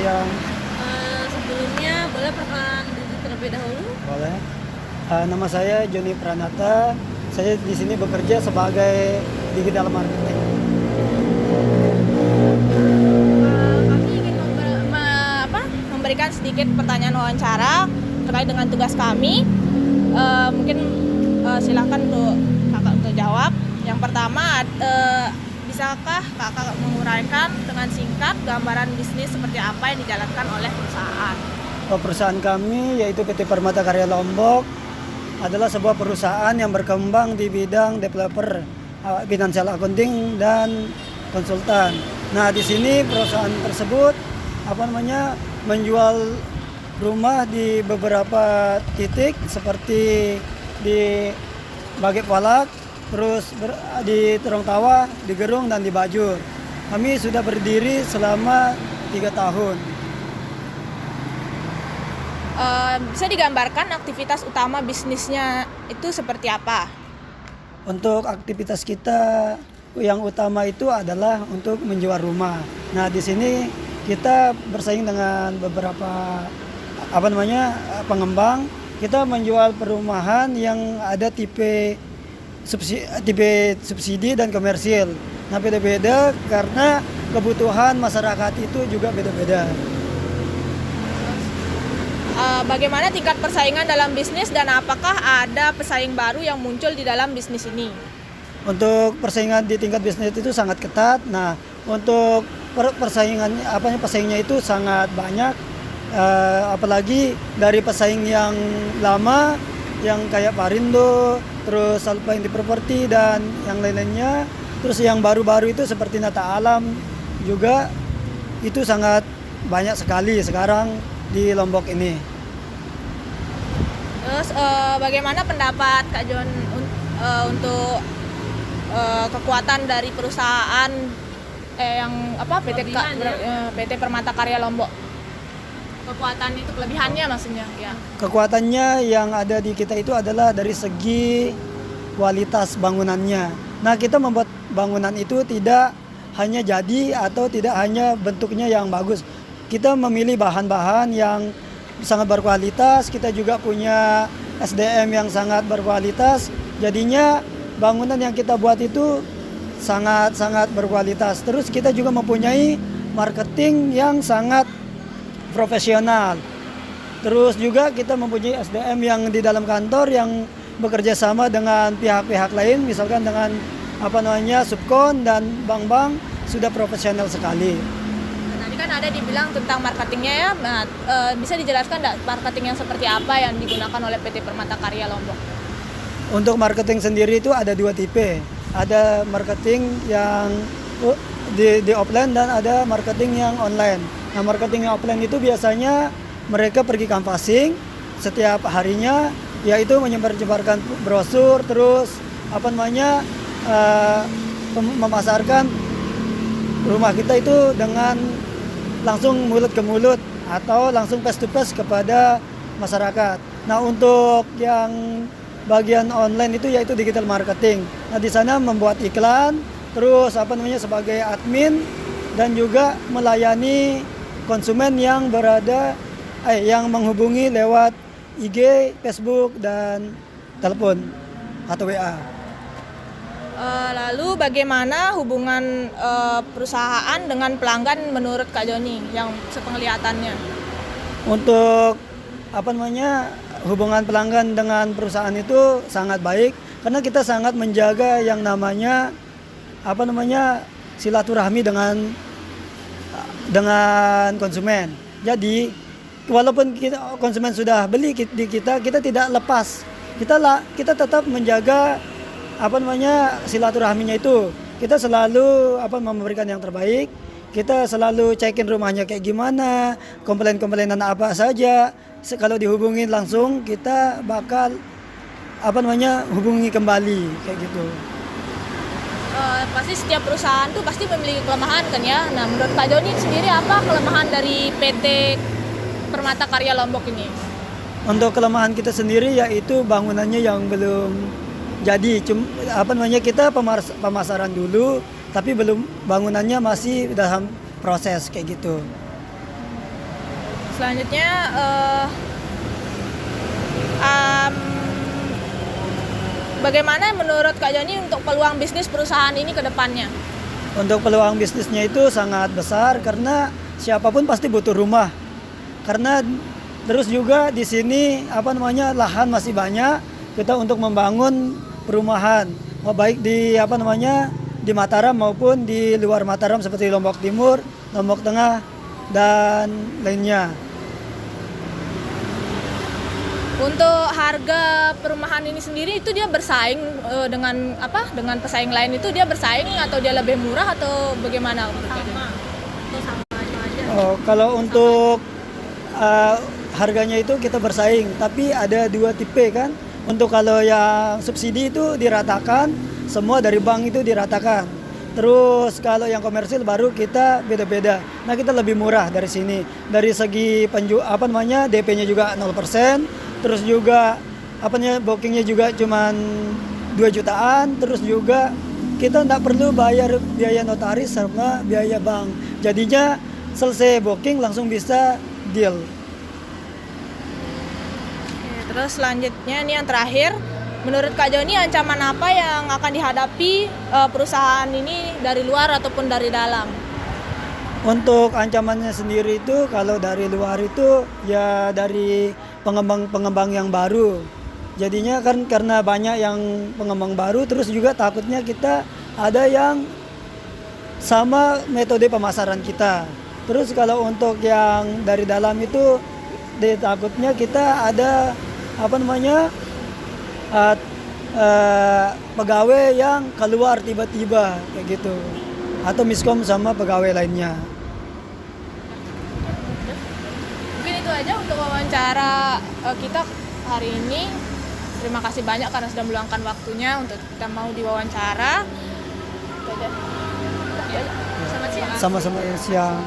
siang. Sebelumnya boleh perkenalan diri terlebih dahulu? Boleh. Nama saya Joni Pranata. Saya di sini bekerja sebagai digital marketing. Kami ingin memberikan sedikit pertanyaan wawancara terkait dengan tugas kami. Mungkin silakan untuk kakak untuk jawab. Yang pertama, bisakah kakak menguraikan dengan singkat gambaran bisnis seperti apa yang dijalankan oleh perusahaan? Perusahaan kami yaitu PT Permata Karya Lombok adalah sebuah perusahaan yang berkembang di bidang developer, financial accounting dan konsultan. Nah, di sini perusahaan tersebut menjual rumah di beberapa titik seperti di Baget Walak, terus di Terong Tawa, di Gerung dan di Bajur. Kami sudah berdiri selama 3 tahun. Bisa digambarkan aktivitas utama bisnisnya itu seperti apa? Untuk aktivitas kita yang utama itu adalah untuk menjual rumah. Nah, di sini kita bersaing dengan beberapa pengembang. Kita menjual perumahan yang ada tipe subsidi dan komersil. Nah, beda-beda karena kebutuhan masyarakat itu juga beda-beda. Bagaimana tingkat persaingan dalam bisnis dan apakah ada pesaing baru yang muncul di dalam bisnis ini? Untuk persaingan di tingkat bisnis itu sangat ketat. Nah, untuk pesaingnya itu sangat banyak. Apalagi dari pesaing yang lama yang kayak Parindo, terus Alpha Indi Property dan yang lain-lainnya. Terus yang baru-baru itu seperti Nata Alam juga itu sangat banyak sekali sekarang di Lombok ini. Terus bagaimana pendapat Kak John untuk kekuatan dari perusahaan PT Permata Karya Lombok? Kekuatan itu kelebihannya maksudnya ya. Kekuatannya yang ada di kita itu adalah dari segi kualitas bangunannya. Nah, kita membuat bangunan itu tidak hanya jadi atau tidak hanya bentuknya yang bagus. Kita memilih bahan-bahan yang sangat berkualitas, kita juga punya SDM yang sangat berkualitas. Jadinya bangunan yang kita buat itu sangat-sangat berkualitas. Terus kita juga mempunyai marketing yang sangat profesional. Terus juga kita mempunyai SDM yang di dalam kantor yang bekerja sama dengan pihak-pihak lain, misalkan dengan subkon dan bank-bank sudah profesional sekali. Tadi kan ada dibilang tentang marketingnya ya, bisa dijelaskan nggak marketing yang seperti apa yang digunakan oleh PT Permata Karya Lombok? Untuk marketing sendiri itu ada 2 tipe. Ada marketing yang di offline dan ada marketing yang online. Nah, marketing yang offline itu biasanya mereka pergi canvassing setiap harinya, yaitu menyebarkan brosur, terus memasarkan rumah kita itu dengan langsung mulut ke mulut atau langsung face to face kepada masyarakat. Nah, untuk yang bagian online itu yaitu digital marketing. Nah, di sana membuat iklan, terus sebagai admin dan juga melayani konsumen yang yang menghubungi lewat IG, Facebook dan telepon atau WA. Lalu bagaimana hubungan perusahaan dengan pelanggan menurut Kak Joni yang sepenglihatannya? Untuk hubungan pelanggan dengan perusahaan itu sangat baik karena kita sangat menjaga yang namanya silaturahmi dengan konsumen. Jadi walaupun konsumen sudah beli di kita tidak lepas. Kita tetap menjaga silaturahminya itu. Kita selalu memberikan yang terbaik. Kita selalu cekin rumahnya kayak gimana, komplain-komplainan apa saja. Kalau dihubungin langsung kita bakal hubungi kembali kayak gitu. Pasti setiap perusahaan tuh pasti memiliki kelemahan kan ya. Nah, menurut Kak Joni sendiri apa kelemahan dari PT Permata Karya Lombok ini? Untuk kelemahan kita sendiri yaitu bangunannya yang belum jadi. Kita pemasaran dulu, tapi belum, bangunannya masih dalam proses kayak gitu. Selanjutnya em, bagaimana menurut Kak Joni untuk peluang bisnis perusahaan ini ke depannya? Untuk peluang bisnisnya itu sangat besar karena siapapun pasti butuh rumah. Karena terus juga di sini lahan masih banyak kita untuk membangun perumahan, baik di di Mataram maupun di luar Mataram seperti Lombok Timur, Lombok Tengah dan lainnya. Untuk harga perumahan ini sendiri itu dia bersaing dengan pesaing lain, itu dia bersaing atau dia lebih murah atau bagaimana? Oh, kalau untuk harganya itu kita bersaing, tapi ada dua tipe kan. Untuk kalau yang subsidi itu diratakan, semua dari bank itu diratakan. Terus kalau yang komersil baru kita beda-beda. Nah, kita lebih murah dari sini. Dari segi DP-nya juga 0%. Terus juga bookingnya juga cuman 2 jutaan. Terus juga kita tidak perlu bayar biaya notaris sama biaya bank. Jadinya selesai booking langsung bisa deal. Terus selanjutnya ini yang terakhir, menurut Kak Joni ancaman apa yang akan dihadapi perusahaan ini dari luar ataupun dari dalam? Untuk ancamannya sendiri itu kalau dari luar itu ya dari pengembang yang baru. Jadinya kan karena banyak yang pengembang baru, terus juga takutnya kita ada yang sama metode pemasaran kita. Terus kalau untuk yang dari dalam itu takutnya kita ada pegawai yang keluar tiba-tiba kayak gitu, atau miskom sama pegawai lainnya. Mungkin itu aja untuk wawancara kita hari ini. Terima kasih banyak karena sudah meluangkan waktunya untuk kita mau diwawancara. Itu aja. Selamat siang. Sama-sama siang.